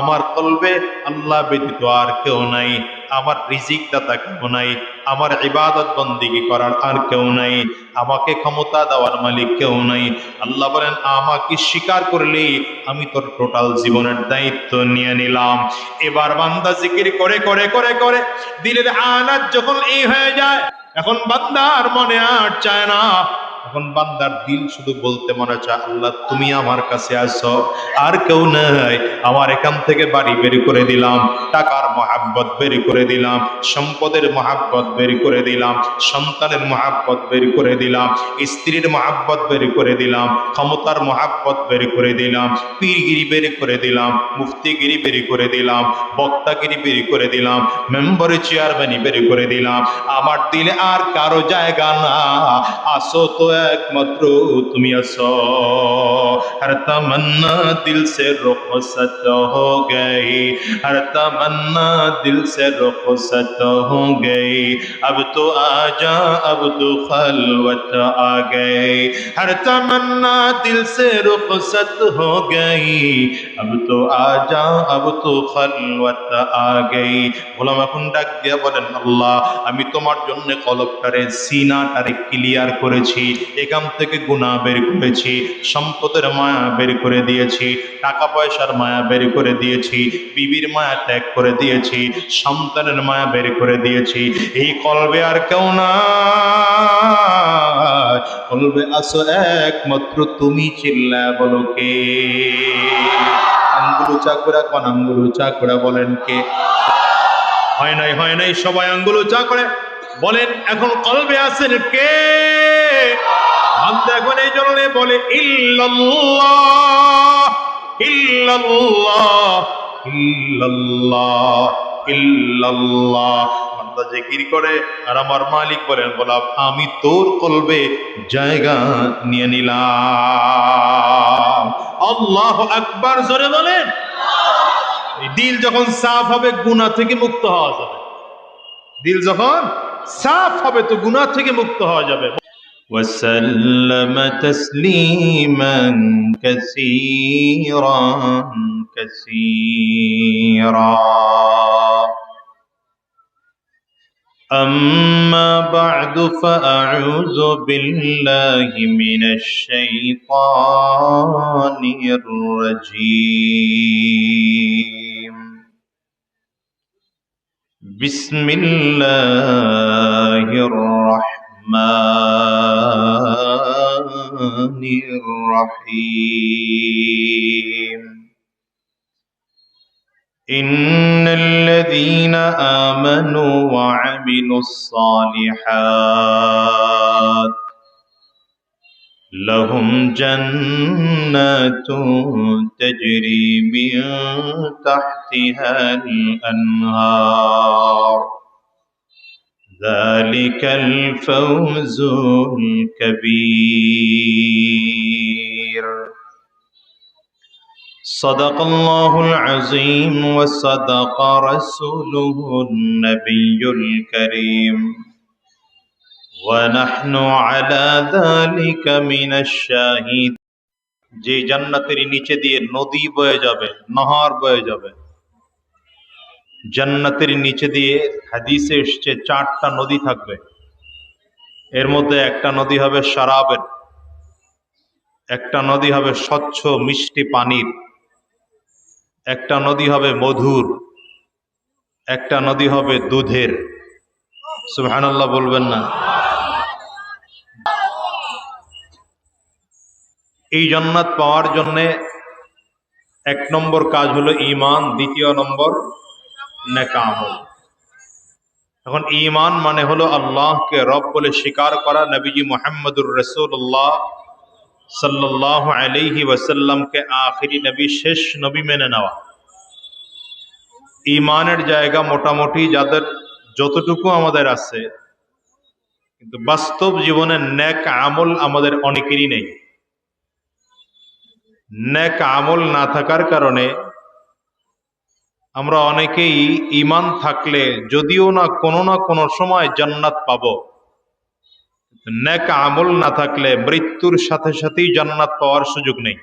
আমার কলবে আল্লাহ ব্যতীত আর কেউ নাই, আমার রিজিক দাতা কেউ নাই, আমার ইবাদত বন্দিগি করার আর কেউ নাই, আমাকে ক্ষমতা দেওয়ার মালিক কেউ নাই। আল্লাহ বলেন, আমাকে স্বীকার করলেই আমি তোর টোটাল জীবনের দায়িত্ব নিয়ে নিলাম। এবার বান্দা জিকির করে করে করে করে দিলের হালাত যখন এই হয়ে যায়, এখন বান্দার মনে আর চায় না, এখন বান্দার দিল শুধু বলতে মনে চায়, আল্লাহ তুমি আমার কাছে আসো, আর কেউ নাই। আমার এখান থেকে বাড়ি বের করে দিলাম, টাকার মহাব্বত বের করে দিলাম, সম্পদের মহাব্বত বের করে দিলাম, সন্তানের মহাব্বত বের করে দিলাম, স্ত্রীর মহাব্বত বের করে দিলাম, ক্ষমতার মহাব্বত বের করে দিলাম, পীরগিরি বের করে দিলাম, মুফতিগিরি বের করে দিলাম, বক্তাগিরি বের করে দিলাম, মেম্বারের চেয়ারম্যানই বের করে দিলাম। আমার দিলে আর কারো জায়গা না, আসো তো একমাত্র তুমি আসো। हर तमन्ना दिल से रुखसत हो गई, हर तमन्ना दिल से रुखसत हो गई, अब तो आजा अब तो खलवत आ गई, हर तमन्ना दिल से रुखसत हो गई, अब तो आजा अब तो खलवत आ गई। গোলাম এখন ডাক দিয়া বলেন, আল্লাহ আমি তোমার জন্য কলবটারে সিনাটারে ক্লিয়ার করেছি, এখান থেকে গুনাহ বের করেছি, সম্পদের মায়া বের করে দিয়েছি, টাকা পয়সার মায়া বের করে দিয়েছি, বিবির মায়া ত্যাগ করে দিয়েছি, সন্তানের মায়া বের করে দিয়েছি। এই কলবে আর কেউ না, কলবে আসো একমাত্র তুমি, চিল্লা বলো কে? আঙ্গুল উঁচা করে কোন আঙ্গুল উঁচা করে বলেন কে? হয় নাই হয় নাই, সবাই আঙ্গুল উঁচা করে বলেন এখন কলবে আছেন কে? এখন এই জন্য বলে ইল্লাল্লাহ ইল্লাল্লাহ ইল্লাল্লাহ ইল্লাল্লাহ। বান্দা জিকির করে আর আমার মালিক বলেন, গোলাম আমি তোর কলবে জায়গা নিয়ে নিলাম। আল্লাহু আকবার, জোরে বলেন। দিল যখন সাফ হবে গুনাহ থেকে মুক্ত হওয়া যাবে, দিল যখন সাফ হবে তো গুনাহ থেকে মুক্ত হওয়া যাবে। وسلم تسليما كثيرا كثيرا أما بعد فأعوذ بالله من الشيطان الرجيم بسم الله الرحمن الرحيم إن الذين آمنوا وعملوا الصالحات لهم جنات تجري من تحتها الأنهار ذلك الفوز الكبير صدق الله العظيم وصدق رسوله النبي الكريم ونحن على ذلك من الشاهد। যে জান্নাতের নিচে দিয়ে নদী বয়ে যাবে, নহর বয়ে যাবে, জান্নাতের নিচে দিয়ে হাদিসে এসছে 4টা নদী থাকবে। এর মধ্যে একটা নদী হবে শরাবের, একটা নদী হবে স্বচ্ছ মিষ্টি পানির, একটা নদী হবে মধুর, একটা নদী হবে দুধের। সুবহানাল্লাহ বলবেন না? এই জান্নাত পাওয়ার জন্য 1 নম্বর কাজ হলো ঈমান, দ্বিতীয় নম্বর নেক আমল। এখন ঈমান মানে হলো আল্লাহকে রব বলে স্বীকার করা, নবীজি মুহাম্মদুর রাসূলুল্লাহ সাল্লাল্লাহু আলাইহি ওয়াসাল্লামকে আখিরি নবী, শেষ নবী মেনে নেওয়া। ঈমানের জায়গা মোটামুটি যাদের যতটুকু আমাদের আছে, কিন্তু বাস্তব জীবনে নেক আমল আমাদের অনেকেরই নেই। নেক আমল না থাকার কারণে আমরা অনেকেই ঈমান থাকলে যদিও না কোনো সময় জান্নাত পাবো, নেক আমল না থাকলে মৃত্যুর সাথে সাথেই জান্নাত পাওয়ার সুযোগ নেই।